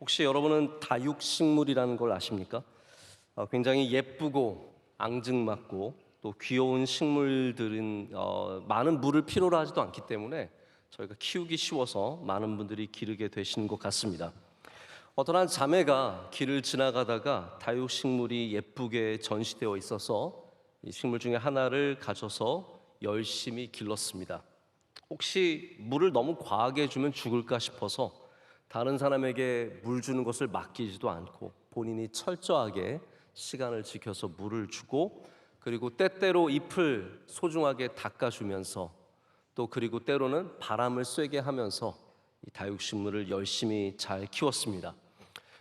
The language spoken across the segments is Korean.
혹시 여러분은 다육식물이라는 걸 아십니까? 굉장히 예쁘고 앙증맞고 또 귀여운 식물들은 많은 물을 필요로 하지도 않기 때문에 저희가 키우기 쉬워서 많은 분들이 기르게 되시는 것 같습니다. 어떤 한 자매가 길을 지나가다가 다육식물이 예쁘게 전시되어 있어서 이 식물 중에 하나를 가져서 열심히 길렀습니다. 혹시 물을 너무 과하게 주면 죽을까 싶어서 다른 사람에게 물 주는 것을 맡기지도 않고 본인이 철저하게 시간을 지켜서 물을 주고, 그리고 때때로 잎을 소중하게 닦아주면서 또 그리고 때로는 바람을 쐬게 하면서 이 다육식물을 열심히 잘 키웠습니다.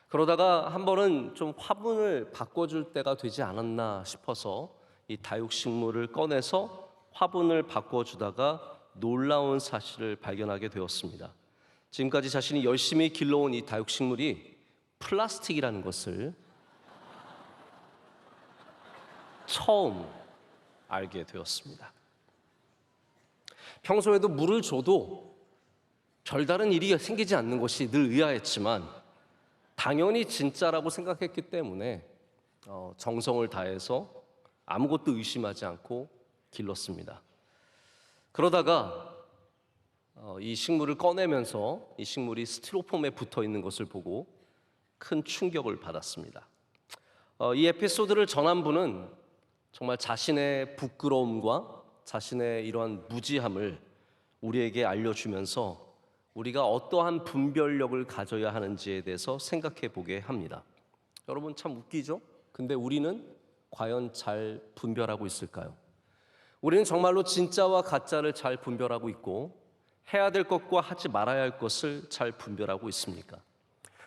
그러다가 한 번은 좀 화분을 바꿔줄 때가 되지 않았나 싶어서 이 다육식물을 꺼내서 화분을 바꿔주다가 놀라운 사실을 발견하게 되었습니다. 지금까지 자신이 열심히 길러온 이 다육식물이 플라스틱이라는 것을 처음 알게 되었습니다. 평소에도 물을 줘도 별다른 일이 생기지 않는 것이 늘 의아했지만 당연히 진짜라고 생각했기 때문에 정성을 다해서 아무것도 의심하지 않고 길렀습니다. 그러다가 이 식물을 꺼내면서 이 식물이 스티로폼에 붙어 있는 것을 보고 큰 충격을 받았습니다. 이 에피소드를 전한 분은 정말 자신의 부끄러움과 자신의 이러한 무지함을 우리에게 알려주면서 우리가 어떠한 분별력을 가져야 하는지에 대해서 생각해 보게 합니다. 여러분, 참 웃기죠? 근데 우리는 과연 잘 분별하고 있을까요? 우리는 정말로 진짜와 가짜를 잘 분별하고 있고 해야 될 것과 하지 말아야 할 것을 잘 분별하고 있습니까?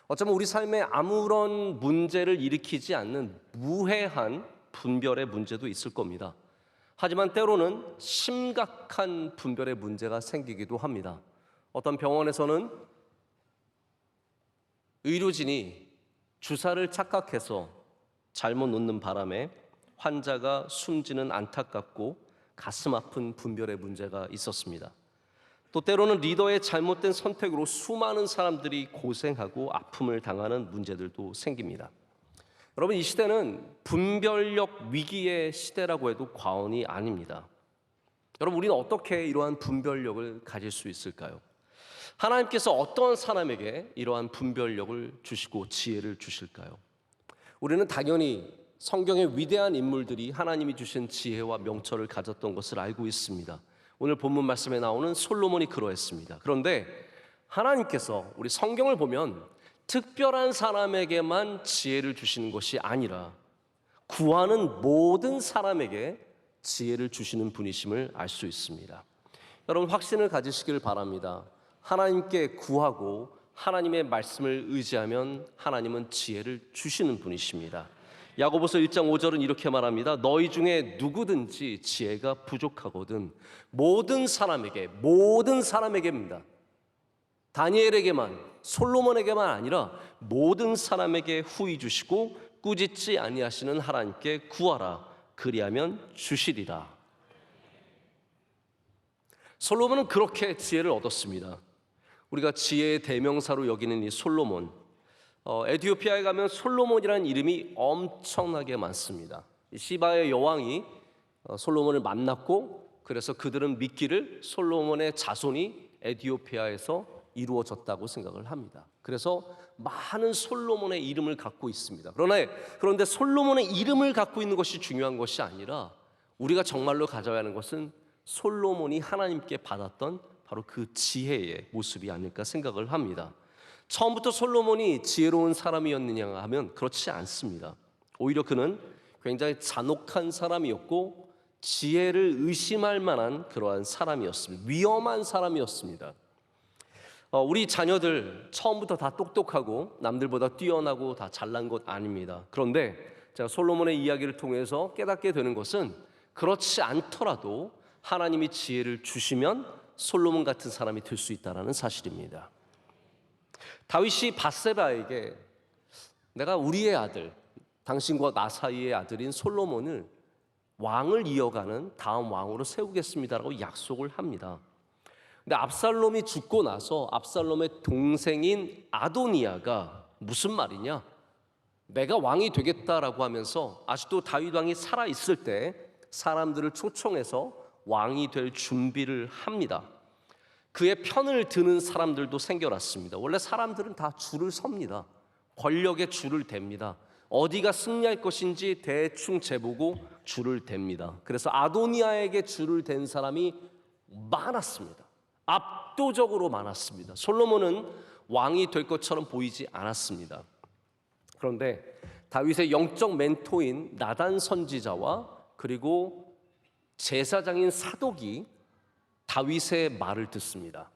어쩌면 우리 삶에 아무런 문제를 일으키지 않는 무해한 분별의 문제도 있을 겁니다. 하지만 때로는 심각한 분별의 문제가 생기기도 합니다. 어떤 병원에서는 의료진이 주사를 착각해서 잘못 놓는 바람에 환자가 숨지는 안타깝고 가슴 아픈 분별의 문제가 있었습니다. 또 때로는 리더의 잘못된 선택으로 수많은 사람들이 고생하고 아픔을 당하는 문제들도 생깁니다. 여러분, 이 시대는 분별력 위기의 시대라고 해도 과언이 아닙니다. 여러분, 우리는 어떻게 이러한 분별력을 가질 수 있을까요? 하나님께서 어떤 사람에게 이러한 분별력을 주시고 지혜를 주실까요? 우리는 당연히 성경의 위대한 인물들이 하나님이 주신 지혜와 명철을 가졌던 것을 알고 있습니다. 오늘 본문 말씀에 나오는 솔로몬이 그러했습니다. 그런데 하나님께서 우리 성경을 보면 특별한 사람에게만 지혜를 주시는 것이 아니라 구하는 모든 사람에게 지혜를 주시는 분이심을 알 수 있습니다. 여러분, 확신을 가지시길 바랍니다. 하나님께 구하고 하나님의 말씀을 의지하면 하나님은 지혜를 주시는 분이십니다. 야고보서 1장 5절은 이렇게 말합니다. 너희 중에 누구든지 지혜가 부족하거든 모든 사람에게입니다. 다니엘에게만, 솔로몬에게만 아니라 모든 사람에게 후히 주시고 꾸짖지 아니하시는 하나님께 구하라. 그리하면 주시리라. 솔로몬은 그렇게 지혜를 얻었습니다. 우리가 지혜의 대명사로 여기는 이 솔로몬, 에티오피아에 가면 솔로몬이라는 이름이 엄청나게 많습니다. 시바의 여왕이 솔로몬을 만났고, 그래서 그들은 믿기를 솔로몬의 자손이 에티오피아에서 이루어졌다고 생각을 합니다. 그래서 많은 솔로몬의 이름을 갖고 있습니다. 그런데 솔로몬의 이름을 갖고 있는 것이 중요한 것이 아니라 우리가 정말로 가져야 하는 것은 솔로몬이 하나님께 받았던 바로 그 지혜의 모습이 아닐까 생각을 합니다. 처음부터 솔로몬이 지혜로운 사람이었느냐 하면 그렇지 않습니다. 오히려 그는 굉장히 잔혹한 사람이었고 지혜를 의심할 만한 그러한 사람이었습니다. 위험한 사람이었습니다. 우리 자녀들 처음부터 다 똑똑하고 남들보다 뛰어나고 다 잘난 것 아닙니다. 그런데 제가 솔로몬의 이야기를 통해서 깨닫게 되는 것은 그렇지 않더라도 하나님이 지혜를 주시면 솔로몬 같은 사람이 될 수 있다는 사실입니다. 다윗이 밧세바에게 내가 우리의 아들, 당신과 나 사이의 아들인 솔로몬을 왕을 이어가는 다음 왕으로 세우겠습니다라고 약속을 합니다. 근데 압살롬이 죽고 나서 압살롬의 동생인 아도니아가 무슨 말이냐? 내가 왕이 되겠다라고 하면서 아직도 다윗 왕이 살아 있을 때 사람들을 초청해서 왕이 될 준비를 합니다. 그의 편을 드는 사람들도 생겨났습니다. 원래 사람들은 다 줄을 섭니다. 권력의 줄을 댑니다. 어디가 승리할 것인지 대충 재보고 줄을 댑니다. 그래서 아도니아에게 줄을 댄 사람이 많았습니다. 압도적으로 많았습니다. 솔로몬은 왕이 될 것처럼 보이지 않았습니다. 그런데 다윗의 영적 멘토인 나단 선지자와 그리고 제사장인 사독이 다윗의 말을 듣습니다.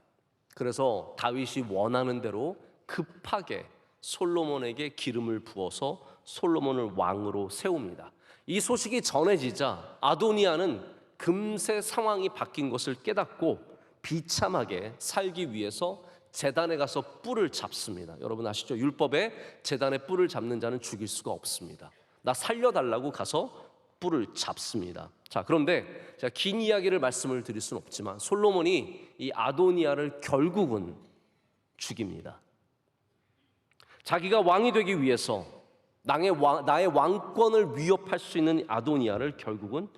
그래서 다윗이 원하는 대로 급하게 솔로몬에게 기름을 부어서 솔로몬을 왕으로 세웁니다. 이 소식이 전해지자 아도니아는 금세 상황이 바뀐 것을 깨닫고 비참하게 살기 위해서 제단에 가서 뿔을 잡습니다. 여러분 아시죠? 율법에 제단에 뿔을 잡는 자는 죽일 수가 없습니다. 나 살려달라고 가서 뿔을 잡습니다. 자, 그런데 제가 긴 이야기를 말씀을 드릴 수는 없지만 솔로몬이 이 아도니아를 결국은 죽입니다. 자기가 왕이 되기 위해서 나의 왕권을 위협할 수 있는 아도니아를 결국은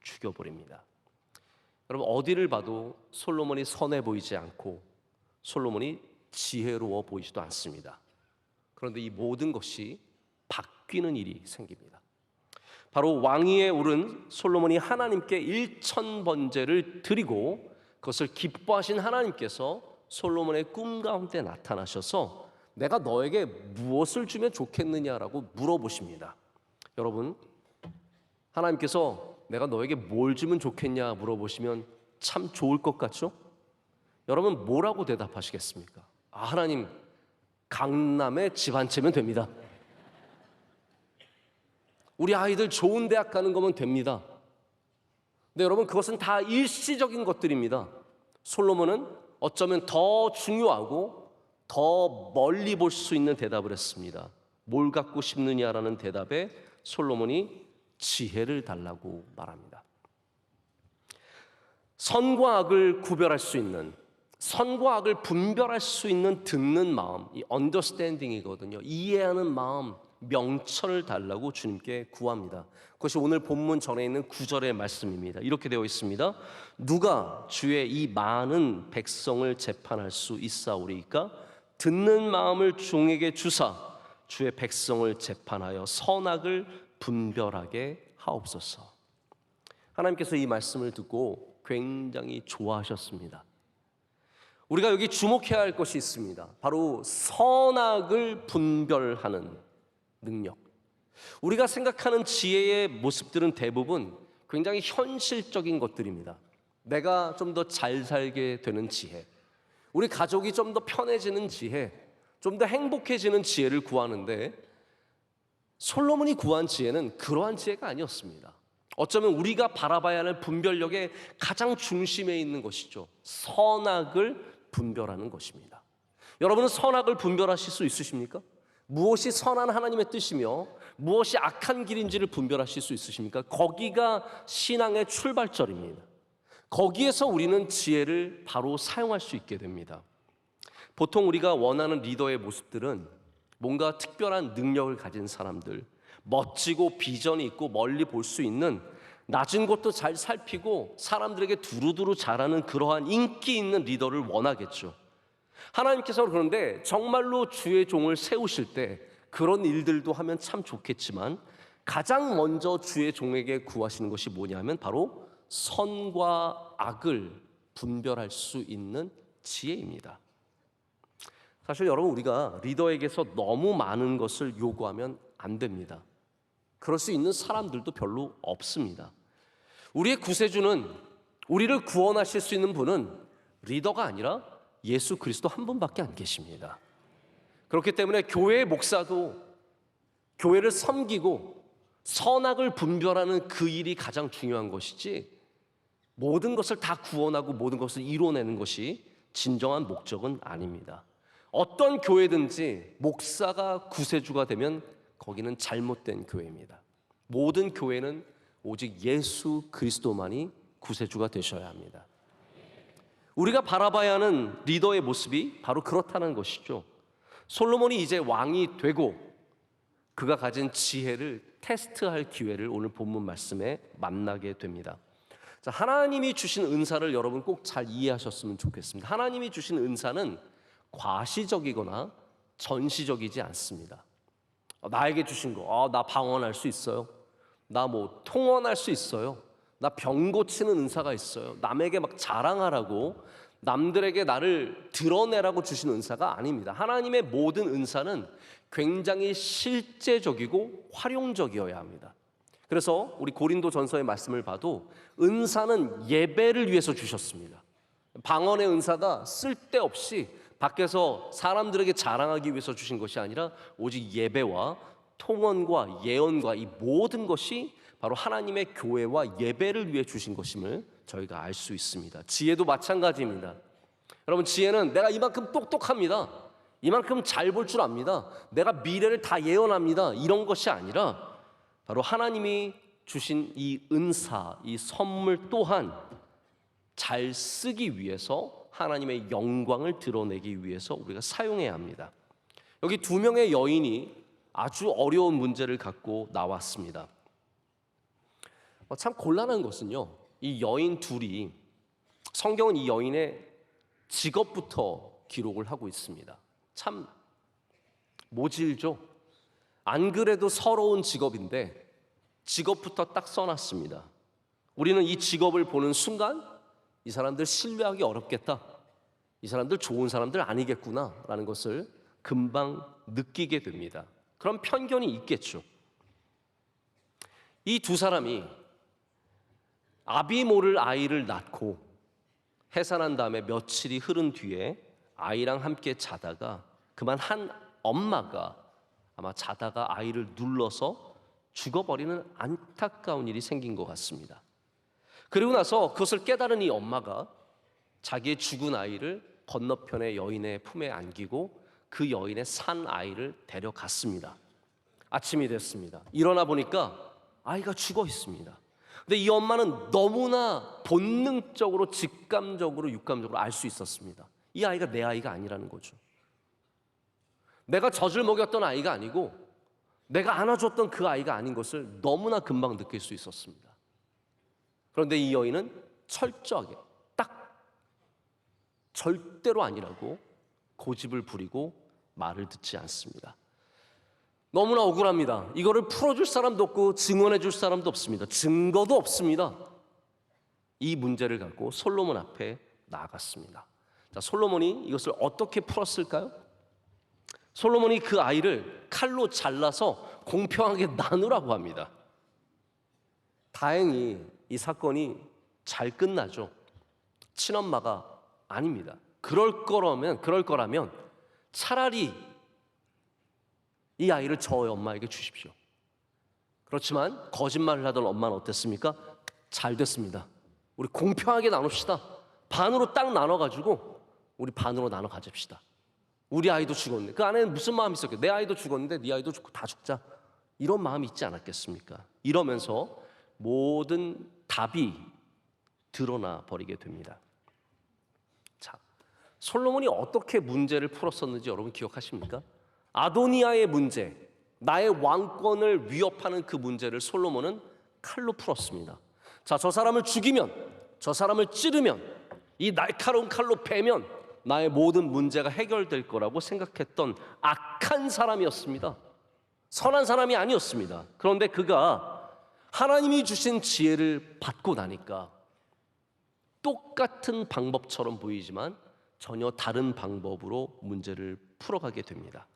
죽여버립니다. 여러분 어디를 봐도 솔로몬이 선해 보이지 않고 솔로몬이 지혜로워 보이지도 않습니다. 그런데 이 모든 것이 바뀌는 일이 생깁니다. 바로 왕위에 오른 솔로몬이 하나님께 1000번제를 드리고 그것을 기뻐하신 하나님께서 솔로몬의 꿈 가운데 나타나셔서 내가 너에게 무엇을 주면 좋겠느냐라고 물어보십니다. 여러분 하나님께서 내가 너에게 뭘 주면 좋겠냐 물어보시면 참 좋을 것 같죠? 여러분 뭐라고 대답하시겠습니까? 하나님 강남에 집 한 채면 됩니다. 우리 아이들 좋은 대학 가는 거면 됩니다. 근데 여러분 그것은 다 일시적인 것들입니다. 솔로몬은 어쩌면 더 중요하고 더 멀리 볼 수 있는 대답을 했습니다. 뭘 갖고 싶느냐라는 대답에 솔로몬이 지혜를 달라고 말합니다. 선과 악을 구별할 수 있는, 선과 악을 분별할 수 있는 듣는 마음, 이 understanding이거든요. 이해하는 마음, 명철을 달라고 주님께 구합니다. 그것이 오늘 본문 전에 있는 9절의 말씀입니다. 이렇게 되어 있습니다. 누가 주의 이 많은 백성을 재판할 수 있사오리이까? 듣는 마음을 종에게 주사 주의 백성을 재판하여 선악을 분별하게 하옵소서. 하나님께서 이 말씀을 듣고 굉장히 좋아하셨습니다. 우리가 여기 주목해야 할 것이 있습니다. 바로 선악을 분별하는 능력. 우리가 생각하는 지혜의 모습들은 대부분 굉장히 현실적인 것들입니다. 내가 좀 더 잘 살게 되는 지혜, 우리 가족이 좀 더 편해지는 지혜, 좀 더 행복해지는 지혜를 구하는데 솔로몬이 구한 지혜는 그러한 지혜가 아니었습니다. 어쩌면 우리가 바라봐야 하는 분별력의 가장 중심에 있는 것이죠. 선악을 분별하는 것입니다. 여러분은 선악을 분별하실 수 있으십니까? 무엇이 선한 하나님의 뜻이며 무엇이 악한 길인지를 분별하실 수 있으십니까? 거기가 신앙의 출발점입니다. 거기에서 우리는 지혜를 바로 사용할 수 있게 됩니다. 보통 우리가 원하는 리더의 모습들은 뭔가 특별한 능력을 가진 사람들, 멋지고 비전이 있고 멀리 볼 수 있는, 낮은 것도 잘 살피고 사람들에게 두루두루 잘하는 그러한 인기 있는 리더를 원하겠죠. 하나님께서 그런데 정말로 주의 종을 세우실 때 그런 일들도 하면 참 좋겠지만 가장 먼저 주의 종에게 구하시는 것이 뭐냐면 바로 선과 악을 분별할 수 있는 지혜입니다. 사실 여러분 우리가 리더에게서 너무 많은 것을 요구하면 안 됩니다. 그럴 수 있는 사람들도 별로 없습니다. 우리의 구세주는, 우리를 구원하실 수 있는 분은 리더가 아니라 예수 그리스도 한 분밖에 안 계십니다. 그렇기 때문에 교회의 목사도 교회를 섬기고 선악을 분별하는 그 일이 가장 중요한 것이지 모든 것을 다 구원하고 모든 것을 이뤄내는 것이 진정한 목적은 아닙니다. 어떤 교회든지 목사가 구세주가 되면 거기는 잘못된 교회입니다. 모든 교회는 오직 예수 그리스도만이 구세주가 되셔야 합니다. 우리가 바라봐야 하는 리더의 모습이 바로 그렇다는 것이죠. 솔로몬이 이제 왕이 되고 그가 가진 지혜를 테스트할 기회를 오늘 본문 말씀에 만나게 됩니다. 자, 하나님이 주신 은사를 여러분 꼭 잘 이해하셨으면 좋겠습니다. 하나님이 주신 은사는 과시적이거나 전시적이지 않습니다. 나에게 주신 거, 나 방언할 수 있어요. 나 뭐 통언할 수 있어요. 나 병 고치는 은사가 있어요. 남에게 막 자랑하라고, 남들에게 나를 드러내라고 주신 은사가 아닙니다. 하나님의 모든 은사는 굉장히 실제적이고 활용적이어야 합니다. 그래서 우리 고린도전서의 말씀을 봐도 은사는 예배를 위해서 주셨습니다. 방언의 은사가 쓸데없이 밖에서 사람들에게 자랑하기 위해서 주신 것이 아니라 오직 예배와 통언과 예언과 이 모든 것이 바로 하나님의 교회와 예배를 위해 주신 것임을 저희가 알 수 있습니다. 지혜도 마찬가지입니다. 여러분, 지혜는 내가 이만큼 똑똑합니다, 이만큼 잘 볼 줄 압니다, 내가 미래를 다 예언합니다, 이런 것이 아니라 바로 하나님이 주신 이 은사, 이 선물 또한 잘 쓰기 위해서 하나님의 영광을 드러내기 위해서 우리가 사용해야 합니다. 여기 두 명의 여인이 아주 어려운 문제를 갖고 나왔습니다. 참 곤란한 것은요, 이 여인 둘이, 성경은 이 여인의 직업부터 기록을 하고 있습니다. 참 모질죠. 안 그래도 서러운 직업인데 직업부터 딱 써놨습니다. 우리는 이 직업을 보는 순간 이 사람들 신뢰하기 어렵겠다, 이 사람들 좋은 사람들 아니겠구나 라는 것을 금방 느끼게 됩니다. 그런 편견이 있겠죠. 이 두 사람이 아비모를 아이를 낳고 해산한 다음에 며칠이 흐른 뒤에 아이랑 함께 자다가 그만 한 엄마가 아마 자다가 아이를 눌러서 죽어버리는 안타까운 일이 생긴 것 같습니다. 그리고 나서 그것을 깨달은 이 엄마가 자기의 죽은 아이를 건너편의 여인의 품에 안기고 그 여인의 산 아이를 데려갔습니다. 아침이 됐습니다. 일어나 보니까 아이가 죽어 있습니다. 근데 이 엄마는 너무나 본능적으로, 직감적으로, 육감적으로 알 수 있었습니다. 이 아이가 내 아이가 아니라는 거죠. 내가 젖을 먹였던 아이가 아니고 내가 안아줬던 그 아이가 아닌 것을 너무나 금방 느낄 수 있었습니다. 그런데 이 여인은 철저하게 딱 절대로 아니라고 고집을 부리고 말을 듣지 않습니다. 너무나 억울합니다. 이거를 풀어줄 사람도 없고 증언해줄 사람도 없습니다. 증거도 없습니다. 이 문제를 갖고 솔로몬 앞에 나아갔습니다. 자, 솔로몬이 이것을 어떻게 풀었을까요? 솔로몬이 그 아이를 칼로 잘라서 공평하게 나누라고 합니다. 다행히 이 사건이 잘 끝나죠. 친엄마가 아닙니다. 그럴 거라면 차라리 이 아이를 저의 엄마에게 주십시오. 그렇지만 거짓말을 하던 엄마는 어땠습니까? 잘 됐습니다. 우리 공평하게 나눕시다. 반으로 딱 나눠가지고 우리 반으로 나눠 가집시다. 우리 아이도 죽었네. 그 안에는 무슨 마음이 있었겠어요? 내 아이도 죽었는데 네 아이도 죽고 다 죽자, 이런 마음이 있지 않았겠습니까? 이러면서 모든 답이 드러나 버리게 됩니다. 자, 솔로몬이 어떻게 문제를 풀었었는지 여러분 기억하십니까? 아도니아의 문제, 나의 왕권을 위협하는 그 문제를 솔로몬은 칼로 풀었습니다. 자, 저 사람을 죽이면, 저 사람을 찌르면, 이 날카로운 칼로 베면 나의 모든 문제가 해결될 거라고 생각했던 악한 사람이었습니다. 선한 사람이 아니었습니다. 그런데 그가 하나님이 주신 지혜를 받고 나니까 똑같은 방법처럼 보이지만 전혀 다른 방법으로 문제를 풀어가게 됩니다.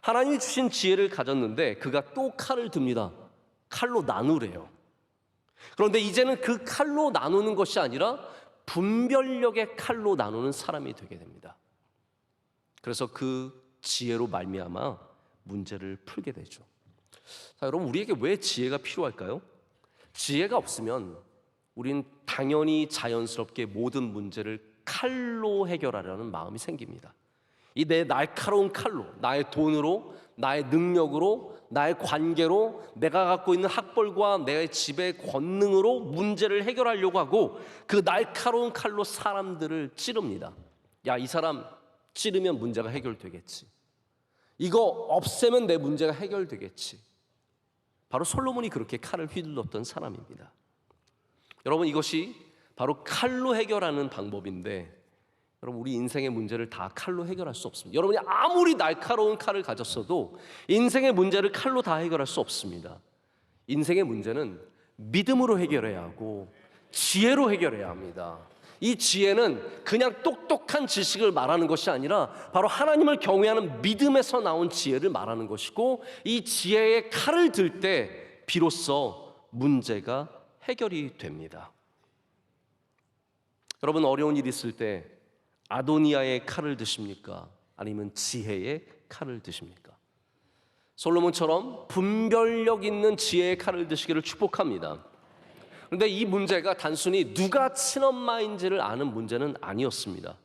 하나님이 주신 지혜를 가졌는데 그가 또 칼을 듭니다. 칼로 나누래요. 그런데 이제는 그 칼로 나누는 것이 아니라 분별력의 칼로 나누는 사람이 되게 됩니다. 그래서 그 지혜로 말미암아 문제를 풀게 되죠. 자, 여러분, 우리에게 왜 지혜가 필요할까요? 지혜가 없으면 우린 당연히 자연스럽게 모든 문제를 칼로 해결하려는 마음이 생깁니다. 이 내 날카로운 칼로, 나의 돈으로, 나의 능력으로, 나의 관계로, 내가 갖고 있는 학벌과 내 집의 권능으로 문제를 해결하려고 하고 그 날카로운 칼로 사람들을 찌릅니다. 야, 이 사람 찌르면 문제가 해결되겠지. 이거 없애면 내 문제가 해결되겠지. 바로 솔로몬이 그렇게 칼을 휘둘렀던 사람입니다. 여러분, 이것이 바로 칼로 해결하는 방법인데, 여러분, 우리 인생의 문제를 다 칼로 해결할 수 없습니다. 여러분이 아무리 날카로운 칼을 가졌어도 인생의 문제를 칼로 다 해결할 수 없습니다. 인생의 문제는 믿음으로 해결해야 하고 지혜로 해결해야 합니다. 이 지혜는 그냥 똑똑한 지식을 말하는 것이 아니라 바로 하나님을 경외하는 믿음에서 나온 지혜를 말하는 것이고, 이 지혜의 칼을 들 때 비로소 문제가 해결이 됩니다. 여러분, 어려운 일 있을 때 아도니아의 칼을 드십니까? 아니면 지혜의 칼을 드십니까? 솔로몬처럼 분별력 있는 지혜의 칼을 드시기를 축복합니다. 그런데 이 문제가 단순히 누가 친엄마인지를 아는 문제는 아니었습니다.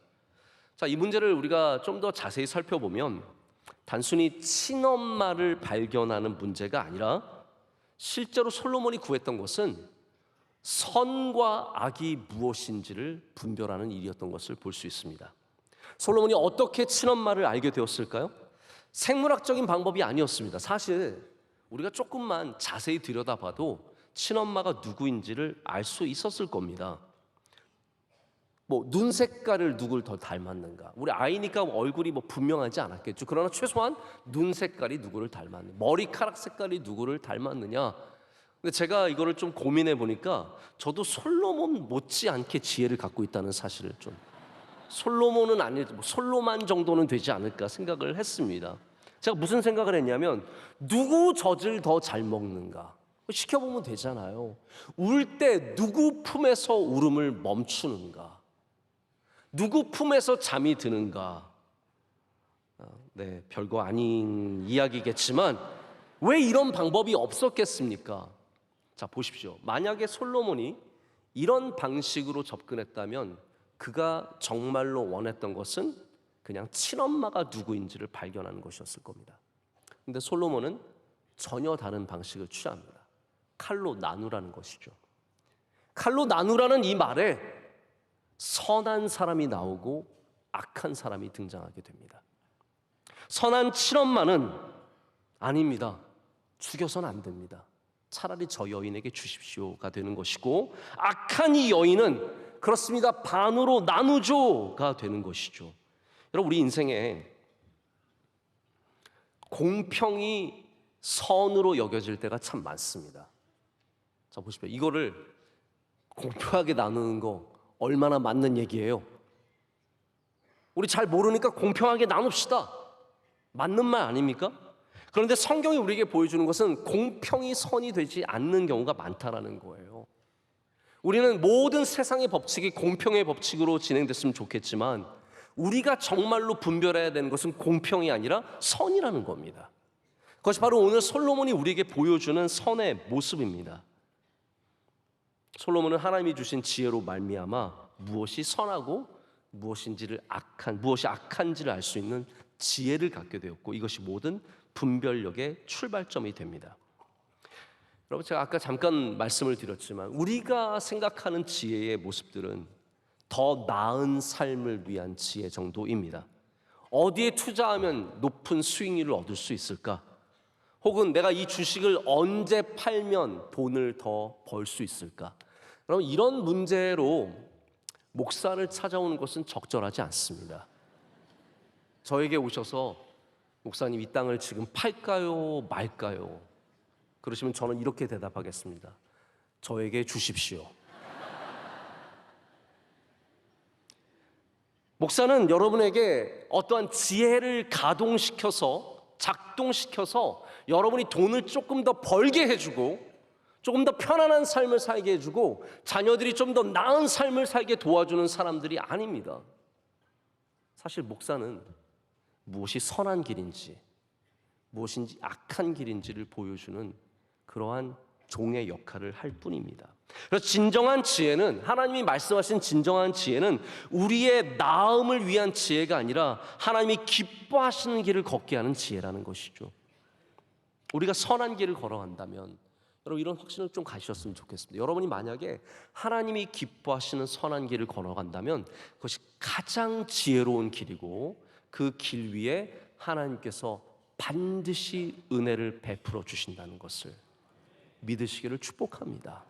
자, 이 문제를 우리가 좀 더 자세히 살펴보면 단순히 친엄마를 발견하는 문제가 아니라 실제로 솔로몬이 구했던 것은 선과 악이 무엇인지를 분별하는 일이었던 것을 볼 수 있습니다. 솔로몬이 어떻게 친엄마를 알게 되었을까요? 생물학적인 방법이 아니었습니다. 사실 우리가 조금만 자세히 들여다봐도 친엄마가 누구인지를 알 수 있었을 겁니다. 눈 색깔을 누굴 더 닮았는가? 우리 아이니까 얼굴이 분명하지 않았겠죠. 그러나 최소한 눈 색깔이 누구를 닮았느냐, 머리카락 색깔이 누구를 닮았느냐. 근데 제가 이거를 좀 고민해 보니까 저도 솔로몬 못지않게 지혜를 갖고 있다는 사실을 좀, 솔로몬은 아니지 솔로만 정도는 되지 않을까 생각을 했습니다. 제가 무슨 생각을 했냐면, 누구 젖을 더 잘 먹는가 시켜보면 되잖아요. 울 때 누구 품에서 울음을 멈추는가, 누구 품에서 잠이 드는가. 네, 별거 아닌 이야기겠지만 왜 이런 방법이 없었겠습니까? 자, 보십시오. 만약에 솔로몬이 이런 방식으로 접근했다면 그가 정말로 원했던 것은 그냥 친엄마가 누구인지를 발견하는 것이었을 겁니다. 근데 솔로몬은 전혀 다른 방식을 취합니다. 칼로 나누라는 것이죠. 칼로 나누라는 이 말에 선한 사람이 나오고 악한 사람이 등장하게 됩니다. 선한 친엄마는 아닙니다. 죽여서는 안 됩니다. 차라리 저 여인에게 주십시오가 되는 것이고, 악한 이 여인은 그렇습니다. 반으로 나누죠가 되는 것이죠. 여러분, 우리 인생에 공평이 선으로 여겨질 때가 참 많습니다. 자, 보십시오. 이거를 공평하게 나누는 거 얼마나 맞는 얘기예요? 우리 잘 모르니까 공평하게 나눕시다. 맞는 말 아닙니까? 그런데 성경이 우리에게 보여주는 것은 공평이 선이 되지 않는 경우가 많다라는 거예요. 우리는 모든 세상의 법칙이 공평의 법칙으로 진행됐으면 좋겠지만 우리가 정말로 분별해야 되는 것은 공평이 아니라 선이라는 겁니다. 그것이 바로 오늘 솔로몬이 우리에게 보여주는 선의 모습입니다. 솔로몬은 하나님이 주신 지혜로 말미암아 무엇이 선하고 무엇이 악한지를 알 수 있는 지혜를 갖게 되었고, 이것이 모든 분별력의 출발점이 됩니다. 여러분, 제가 아까 잠깐 말씀을 드렸지만 우리가 생각하는 지혜의 모습들은 더 나은 삶을 위한 지혜 정도입니다. 어디에 투자하면 높은 수익률을 얻을 수 있을까? 혹은 내가 이 주식을 언제 팔면 돈을 더 벌 수 있을까? 여러분, 이런 문제로 목사를 찾아오는 것은 적절하지 않습니다. 저에게 오셔서 목사님, 이 땅을 지금 팔까요 말까요? 그러시면 저는 이렇게 대답하겠습니다. 저에게 주십시오. 목사는 여러분에게 어떠한 지혜를 가동시켜서 작동시켜서 여러분이 돈을 조금 더 벌게 해주고 조금 더 편안한 삶을 살게 해주고 자녀들이 좀 더 나은 삶을 살게 도와주는 사람들이 아닙니다. 사실 목사는 무엇이 선한 길인지 무엇인지 악한 길인지를 보여주는 그러한 종의 역할을 할 뿐입니다. 그래서 진정한 지혜는, 하나님이 말씀하신 진정한 지혜는 우리의 나음을 위한 지혜가 아니라 하나님이 기뻐하시는 길을 걷게 하는 지혜라는 것이죠. 우리가 선한 길을 걸어간다면 여러분, 이런 확신을 좀 가지셨으면 좋겠습니다. 여러분이 만약에 하나님이 기뻐하시는 선한 길을 걸어간다면 그것이 가장 지혜로운 길이고 그 길 위에 하나님께서 반드시 은혜를 베풀어 주신다는 것을 믿으시기를 축복합니다.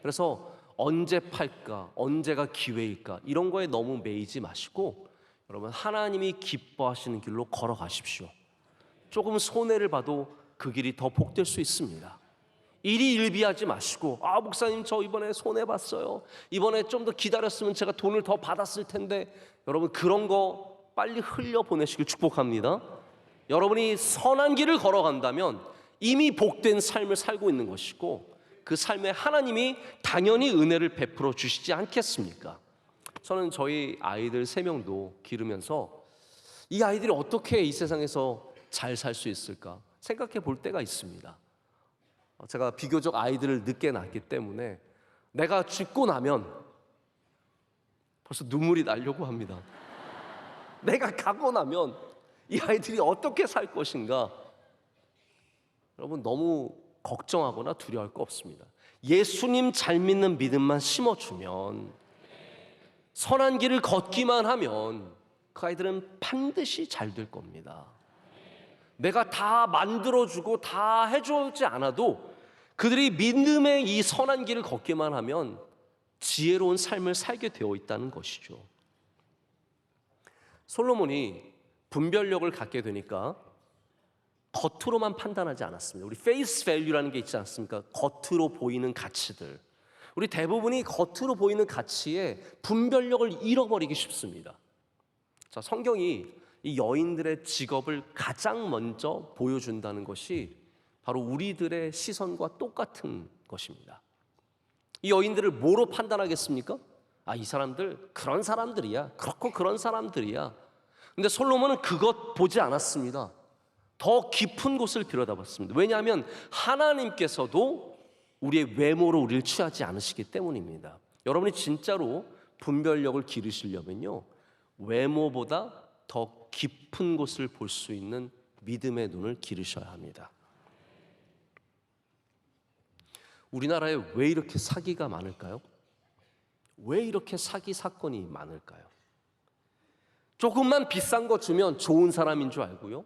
그래서 언제 팔까, 언제가 기회일까 이런 거에 너무 매이지 마시고 여러분 하나님이 기뻐하시는 길로 걸어가십시오. 조금 손해를 봐도 그 길이 더 복될 수 있습니다. 일희일비하지 마시고 목사님 저 이번에 손해봤어요. 이번에 좀 더 기다렸으면 제가 돈을 더 받았을 텐데 여러분 그런 거 빨리 흘려보내시길 축복합니다. 여러분이 선한 길을 걸어간다면 이미 복된 삶을 살고 있는 것이고 그 삶에 하나님이 당연히 은혜를 베풀어 주시지 않겠습니까? 저는 저희 아이들 3명도 기르면서 이 아이들이 어떻게 이 세상에서 잘 살 수 있을까 생각해 볼 때가 있습니다. 제가 비교적 아이들을 늦게 낳았기 때문에 내가 죽고 나면 벌써 눈물이 나려고 합니다. 내가 가고 나면 이 아이들이 어떻게 살 것인가 여러분 너무 걱정하거나 두려워할 거 없습니다. 예수님 잘 믿는 믿음만 심어주면 선한 길을 걷기만 하면 그 아이들은 반드시 잘 될 겁니다. 내가 다 만들어주고 다 해주지 않아도 그들이 믿음의 이 선한 길을 걷기만 하면 지혜로운 삶을 살게 되어 있다는 것이죠. 솔로몬이 분별력을 갖게 되니까 겉으로만 판단하지 않았습니다. 우리 페이스 밸류라는 게 있지 않습니까? 겉으로 보이는 가치들. 우리 대부분이 겉으로 보이는 가치에 분별력을 잃어버리기 쉽습니다. 자, 성경이 이 여인들의 직업을 가장 먼저 보여준다는 것이 바로 우리들의 시선과 똑같은 것입니다. 이 여인들을 뭐로 판단하겠습니까? 이 사람들 그런 사람들이야. 그렇고 그런 사람들이야. 근데 솔로몬은 그것 보지 않았습니다. 더 깊은 곳을 들여다봤습니다. 왜냐하면 하나님께서도 우리의 외모로 우리를 취하지 않으시기 때문입니다. 여러분이 진짜로 분별력을 기르시려면요, 외모보다 더 깊은 곳을 볼 수 있는 믿음의 눈을 기르셔야 합니다. 우리나라에 왜 이렇게 사기가 많을까요? 왜 이렇게 사기 사건이 많을까요? 조금만 비싼 거 주면 좋은 사람인 줄 알고요,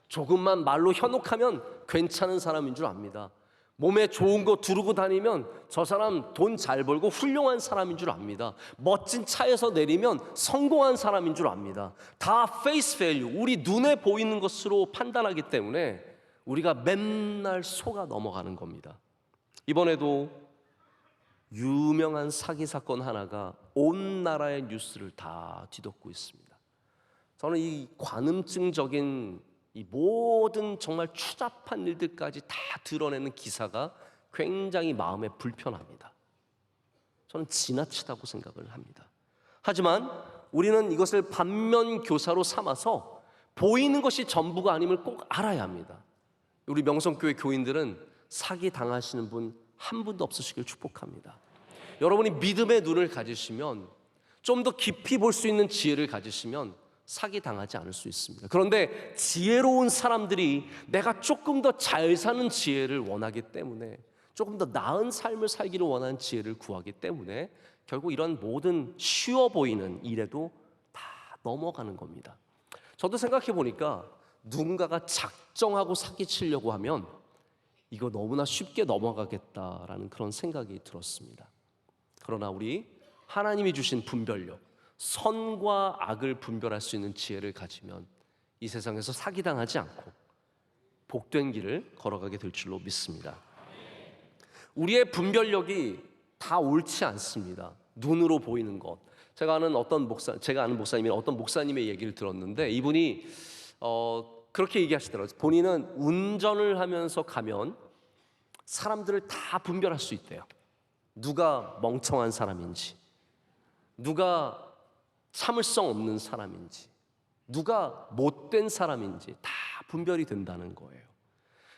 조금만 말로 현혹하면 괜찮은 사람인 줄 압니다. 몸에 좋은 거 두르고 다니면 저 사람 돈 잘 벌고 훌륭한 사람인 줄 압니다. 멋진 차에서 내리면 성공한 사람인 줄 압니다. 다 페이스 밸류, 우리 눈에 보이는 것으로 판단하기 때문에 우리가 맨날 속아 넘어가는 겁니다. 이번에도 유명한 사기 사건 하나가 온 나라의 뉴스를 다 뒤덮고 있습니다. 저는 이 관음증적인 이 모든 정말 추잡한 일들까지 다 드러내는 기사가 굉장히 마음에 불편합니다. 저는 지나치다고 생각을 합니다. 하지만 우리는 이것을 반면교사로 삼아서 보이는 것이 전부가 아님을 꼭 알아야 합니다. 우리 명성교회 교인들은 사기 당하시는 분 한 분도 없으시길 축복합니다. 여러분이 믿음의 눈을 가지시면, 좀 더 깊이 볼 수 있는 지혜를 가지시면 사기 당하지 않을 수 있습니다. 그런데 지혜로운 사람들이 내가 조금 더 잘 사는 지혜를 원하기 때문에, 조금 더 나은 삶을 살기를 원하는 지혜를 구하기 때문에 결국 이런 모든 쉬워 보이는 일에도 다 넘어가는 겁니다. 저도 생각해 보니까 누군가가 작정하고 사기치려고 하면 이거 너무나 쉽게 넘어가겠다라는 그런 생각이 들었습니다. 그러나 우리 하나님이 주신 분별력, 선과 악을 분별할 수 있는 지혜를 가지면 이 세상에서 사기당하지 않고 복된 길을 걸어가게 될 줄로 믿습니다. 우리의 분별력이 다 옳지 않습니다. 눈으로 보이는 것. 제가 아는 목사님이 어떤 목사님의 얘기를 들었는데, 이분이 그렇게 얘기하시더라고요. 본인은 운전을 하면서 가면 사람들을 다 분별할 수 있대요. 누가 멍청한 사람인지, 누가 참을성 없는 사람인지, 누가 못된 사람인지 다 분별이 된다는 거예요.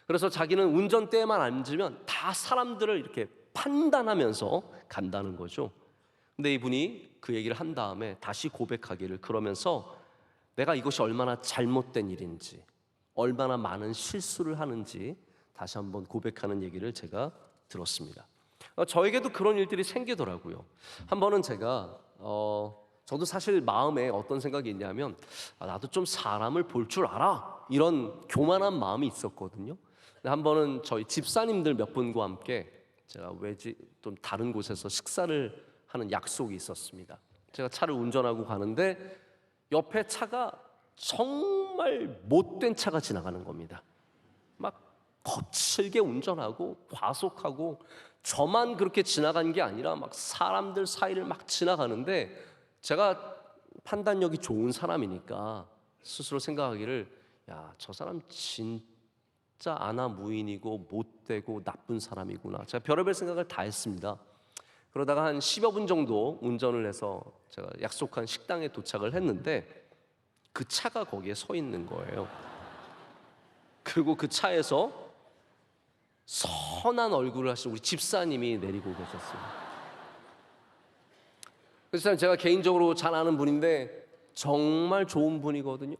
그래서 자기는 운전대에만 앉으면 다 사람들을 이렇게 판단하면서 간다는 거죠. 근데 이분이 그 얘기를 한 다음에 다시 고백하기를, 그러면서 내가 이것이 얼마나 잘못된 일인지, 얼마나 많은 실수를 하는지 다시 한번 고백하는 얘기를 제가 들었습니다. 저에게도 그런 일들이 생기더라고요. 한 번은 제가 저도 사실 마음에 어떤 생각이 있냐면 나도 좀 사람을 볼 줄 알아, 이런 교만한 마음이 있었거든요. 근데 한 번은 저희 집사님들 몇 분과 함께 제가 좀 다른 곳에서 식사를 하는 약속이 있었습니다. 제가 차를 운전하고 가는데 옆에 차가 정말 못된 차가 지나가는 겁니다. 막 거칠게 운전하고 과속하고, 저만 그렇게 지나간 게 아니라 막 사람들 사이를 막 지나가는데, 제가 판단력이 좋은 사람이니까 스스로 생각하기를, 야, 저 사람 진짜 아나무인이고 못되고 나쁜 사람이구나. 제가 별의별 생각을 다 했습니다. 그러다가 한 10여 분 정도 운전을 해서 제가 약속한 식당에 도착을 했는데 그 차가 거기에 서 있는 거예요. 그리고 그 차에서 선한 얼굴을 하신 우리 집사님이 내리고 계셨어요. 그래서 제가 개인적으로 잘 아는 분인데 정말 좋은 분이거든요.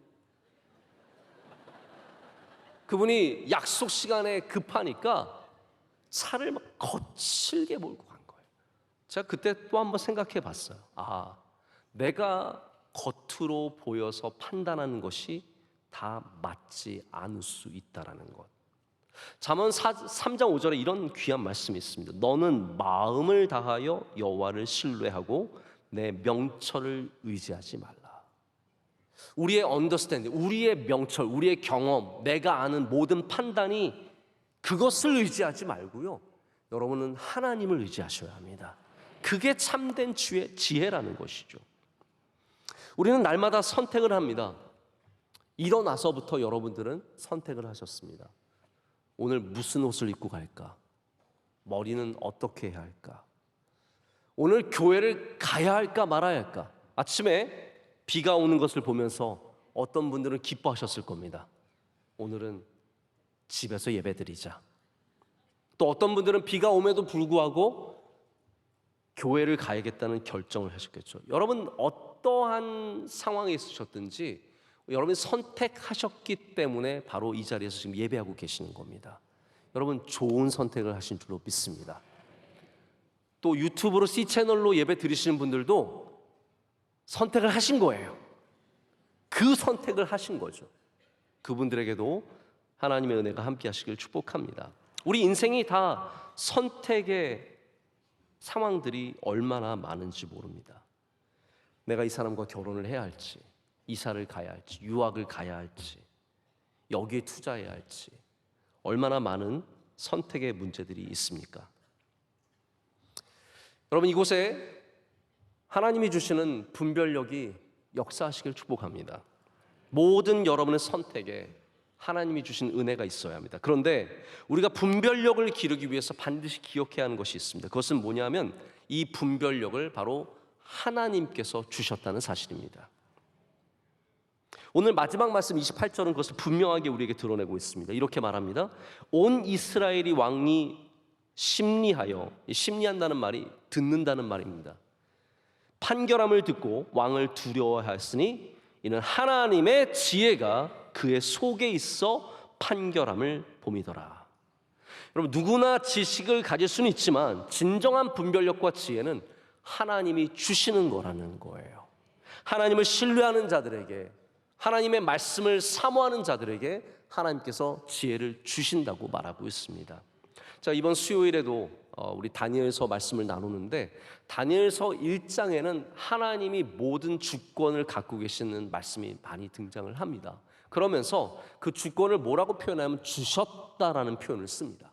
그분이 약속 시간에 급하니까 차를 막 거칠게 몰고 간 거예요. 제가 그때 또 한번 생각해 봤어요. 아, 내가 겉으로 보여서 판단하는 것이 다 맞지 않을 수 있다라는 것. 잠언 3장 5절에 이런 귀한 말씀이 있습니다. 너는 마음을 다하여 여호와를 신뢰하고 내 명철을 의지하지 말라. 우리의 언더스탠딩, 우리의 명철, 우리의 경험, 내가 아는 모든 판단이, 그것을 의지하지 말고요, 여러분은 하나님을 의지하셔야 합니다. 그게 참된 지혜라는 것이죠. 우리는 날마다 선택을 합니다. 일어나서부터 여러분들은 선택을 하셨습니다. 오늘 무슨 옷을 입고 갈까? 머리는 어떻게 해야 할까? 오늘 교회를 가야 할까 말아야 할까? 아침에 비가 오는 것을 보면서 어떤 분들은 기뻐하셨을 겁니다. 오늘은 집에서 예배드리자. 또 어떤 분들은 비가 오면도 불구하고 교회를 가야겠다는 결정을 하셨겠죠. 여러분 어떠한 상황에 있으셨든지 여러분이 선택하셨기 때문에 바로 이 자리에서 지금 예배하고 계시는 겁니다. 여러분 좋은 선택을 하신 줄로 믿습니다. 또 유튜브로 C채널로 예배 드리시는 분들도 선택을 하신 거예요. 그 선택을 하신 거죠. 그분들에게도 하나님의 은혜가 함께 하시길 축복합니다. 우리 인생이 다 선택의 상황들이 얼마나 많은지 모릅니다. 내가 이 사람과 결혼을 해야 할지, 이사를 가야 할지, 유학을 가야 할지, 여기에 투자해야 할지, 얼마나 많은 선택의 문제들이 있습니까? 여러분 이곳에 하나님이 주시는 분별력이 역사하시길 축복합니다. 모든 여러분의 선택에 하나님이 주신 은혜가 있어야 합니다. 그런데 우리가 분별력을 기르기 위해서 반드시 기억해야 하는 것이 있습니다. 그것은 뭐냐면 이 분별력을 바로 하나님께서 주셨다는 사실입니다. 오늘 마지막 말씀 28절은 그것을 분명하게 우리에게 드러내고 있습니다. 이렇게 말합니다. 온 이스라엘이 왕이 심리하여, 심리한다는 말이 듣는다는 말입니다. 판결함을 듣고 왕을 두려워하였으니 이는 하나님의 지혜가 그의 속에 있어 판결함을 봄이더라. 여러분 누구나 지식을 가질 수는 있지만 진정한 분별력과 지혜는 하나님이 주시는 거라는 거예요. 하나님을 신뢰하는 자들에게, 하나님의 말씀을 사모하는 자들에게 하나님께서 지혜를 주신다고 말하고 있습니다. 자, 이번 수요일에도 우리 다니엘서 말씀을 나누는데 다니엘서 1장에는 하나님이 모든 주권을 갖고 계시는 말씀이 많이 등장을 합니다. 그러면서 그 주권을 뭐라고 표현하면 주셨다라는 표현을 씁니다.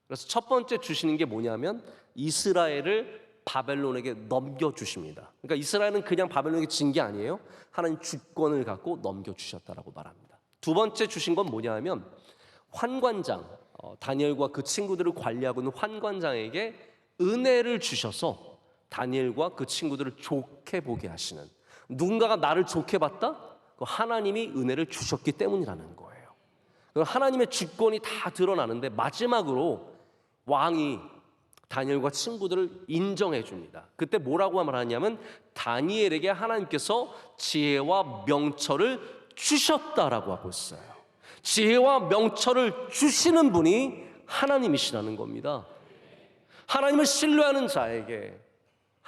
그래서 첫 번째 주시는 게 뭐냐면 이스라엘을 바벨론에게 넘겨주십니다. 그러니까 이스라엘은 그냥 바벨론에게 진 게 아니에요. 하나님 주권을 갖고 넘겨주셨다라고 말합니다. 두 번째 주신 건 뭐냐면 환관장, 다니엘과 그 친구들을 관리하고 있는 환관장에게 은혜를 주셔서 다니엘과 그 친구들을 좋게 보게 하시는, 누군가가 나를 좋게 봤다? 하나님이 은혜를 주셨기 때문이라는 거예요. 하나님의 주권이 다 드러나는데 마지막으로 왕이 다니엘과 친구들을 인정해 줍니다. 그때 뭐라고 말하냐면 다니엘에게 하나님께서 지혜와 명철을 주셨다라고 하고 있어요. 지혜와 명철을 주시는 분이 하나님이시라는 겁니다. 하나님을 신뢰하는 자에게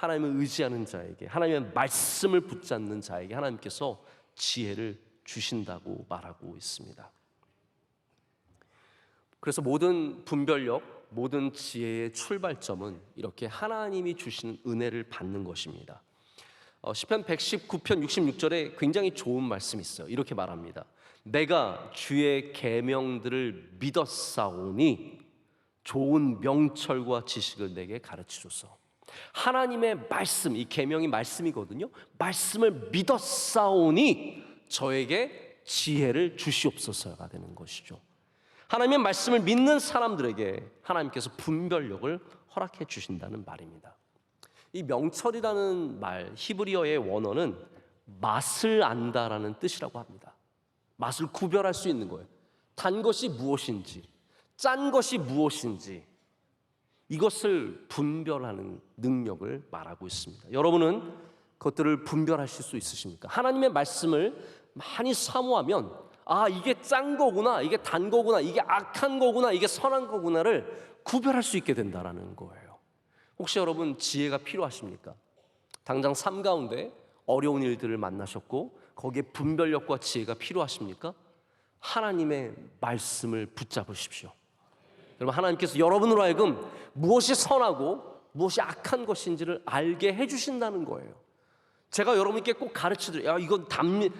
하나님을 의지하는 자에게, 하나님의 말씀을 붙잡는 자에게 하나님께서 지혜를 주신다고 말하고 있습니다. 그래서 모든 분별력, 모든 지혜의 출발점은 이렇게 하나님이 주시는 은혜를 받는 것입니다. 시편 119편 66절에 굉장히 좋은 말씀이 있어요. 이렇게 말합니다. 내가 주의 계명들을 믿었사오니 좋은 명철과 지식을 내게 가르치소서. 하나님의 말씀, 이 계명이 말씀이거든요. 말씀을 믿었사오니 저에게 지혜를 주시옵소서가 되는 것이죠. 하나님의 말씀을 믿는 사람들에게 하나님께서 분별력을 허락해 주신다는 말입니다. 이 명철이라는 말, 히브리어의 원어는 맛을 안다라는 뜻이라고 합니다. 맛을 구별할 수 있는 거예요. 단 것이 무엇인지, 짠 것이 무엇인지 이것을 분별하는 능력을 말하고 있습니다. 여러분은 그것들을 분별하실 수 있으십니까? 하나님의 말씀을 많이 사모하면 이게 짠 거구나, 이게 단 거구나, 이게 악한 거구나, 이게 선한 거구나를 구별할 수 있게 된다는 거예요. 혹시 여러분 지혜가 필요하십니까? 당장 삶 가운데 어려운 일들을 만나셨고 거기에 분별력과 지혜가 필요하십니까? 하나님의 말씀을 붙잡으십시오. 여러분, 하나님께서 여러분으로 하여금 무엇이 선하고 무엇이 악한 것인지를 알게 해주신다는 거예요. 제가 여러분께 꼭 가르치드려요. 이건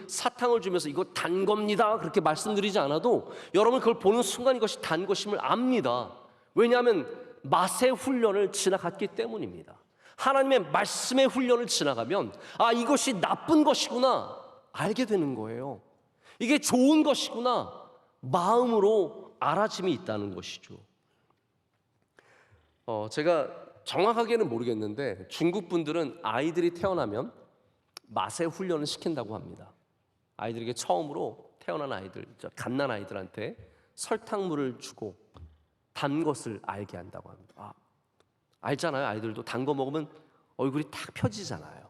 사탕을 주면서 이거 단 겁니다 그렇게 말씀드리지 않아도 여러분 그걸 보는 순간 이것이 단 것임을 압니다. 왜냐하면 맛의 훈련을 지나갔기 때문입니다. 하나님의 말씀의 훈련을 지나가면 이것이 나쁜 것이구나 알게 되는 거예요. 이게 좋은 것이구나 마음으로 알아짐이 있다는 것이죠. 제가 정확하게는 모르겠는데 중국 분들은 아이들이 태어나면 맛의 훈련을 시킨다고 합니다. 아이들에게 처음으로 태어난 아이들, 갓난 아이들한테 설탕물을 주고 단 것을 알게 한다고 합니다. 알잖아요. 아이들도 단 거 먹으면 얼굴이 탁 펴지잖아요.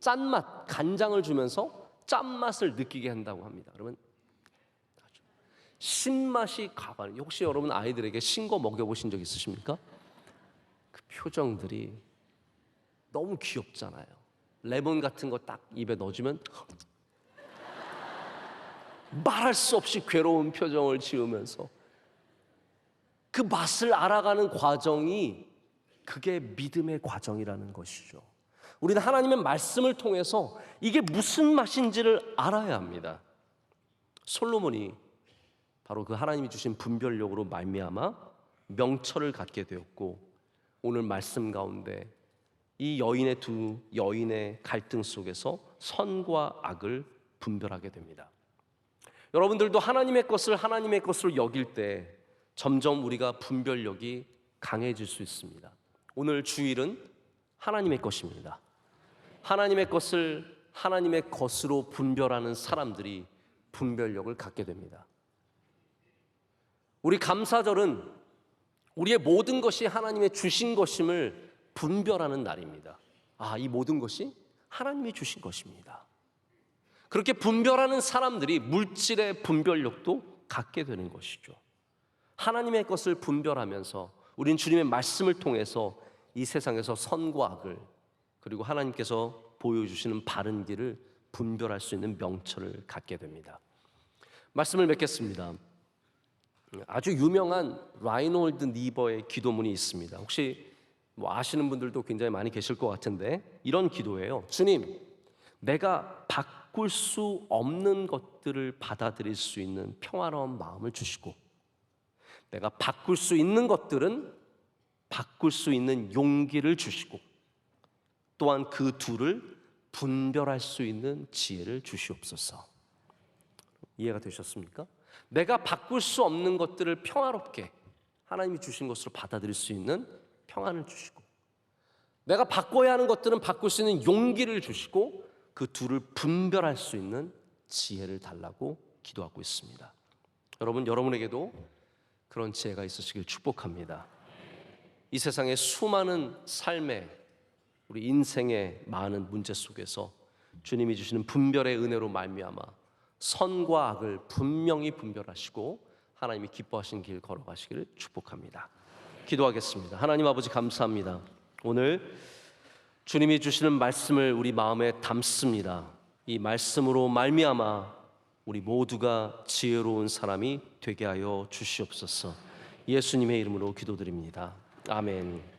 짠맛, 간장을 주면서 짠맛을 느끼게 한다고 합니다. 그러면 신맛이 가관. 혹시 여러분 아이들에게 신 거 먹여보신 적 있으십니까? 그 표정들이 너무 귀엽잖아요. 레몬 같은 거 딱 입에 넣어주면 말할 수 없이 괴로운 표정을 지으면서 그 맛을 알아가는 과정이 그게 믿음의 과정이라는 것이죠. 우리는 하나님의 말씀을 통해서 이게 무슨 맛인지를 알아야 합니다. 솔로몬이 바로 그 하나님이 주신 분별력으로 말미암아 명철을 갖게 되었고 오늘 말씀 가운데 이 두 여인의 갈등 속에서 선과 악을 분별하게 됩니다. 여러분들도 하나님의 것을 하나님의 것으로 여길 때 점점 우리가 분별력이 강해질 수 있습니다. 오늘 주일은 하나님의 것입니다. 하나님의 것을 하나님의 것으로 분별하는 사람들이 분별력을 갖게 됩니다. 우리 감사절은 우리의 모든 것이 하나님의 주신 것임을 분별하는 날입니다. 이 모든 것이 하나님이 주신 것입니다. 그렇게 분별하는 사람들이 물질의 분별력도 갖게 되는 것이죠. 하나님의 것을 분별하면서 우린 주님의 말씀을 통해서 이 세상에서 선과 악을 그리고 하나님께서 보여주시는 바른 길을 분별할 수 있는 명철을 갖게 됩니다. 말씀을 맺겠습니다. 아주 유명한 라이놀드 니버의 기도문이 있습니다. 혹시 아시는 분들도 굉장히 많이 계실 것 같은데 이런 기도예요. 주님, 내가 바꿀 수 없는 것들을 받아들일 수 있는 평화로운 마음을 주시고 내가 바꿀 수 있는 것들은 바꿀 수 있는 용기를 주시고 또한 그 둘을 분별할 수 있는 지혜를 주시옵소서. 이해가 되셨습니까? 내가 바꿀 수 없는 것들을 평화롭게 하나님이 주신 것으로 받아들일 수 있는 평안을 주시고 내가 바꿔야 하는 것들은 바꿀 수 있는 용기를 주시고 그 둘을 분별할 수 있는 지혜를 달라고 기도하고 있습니다. 여러분에게도 그런 지혜가 있으시길 축복합니다. 이 세상의 수많은 삶의 우리 인생의 많은 문제 속에서 주님이 주시는 분별의 은혜로 말미암아 선과 악을 분명히 분별하시고 하나님이 기뻐하신 길 걸어가시기를 축복합니다. 기도하겠습니다. 하나님 아버지 감사합니다. 오늘 주님이 주시는 말씀을 우리 마음에 담습니다. 이 말씀으로 말미암아 우리 모두가 지혜로운 사람이 되게 하여 주시옵소서. 예수님의 이름으로 기도드립니다. 아멘.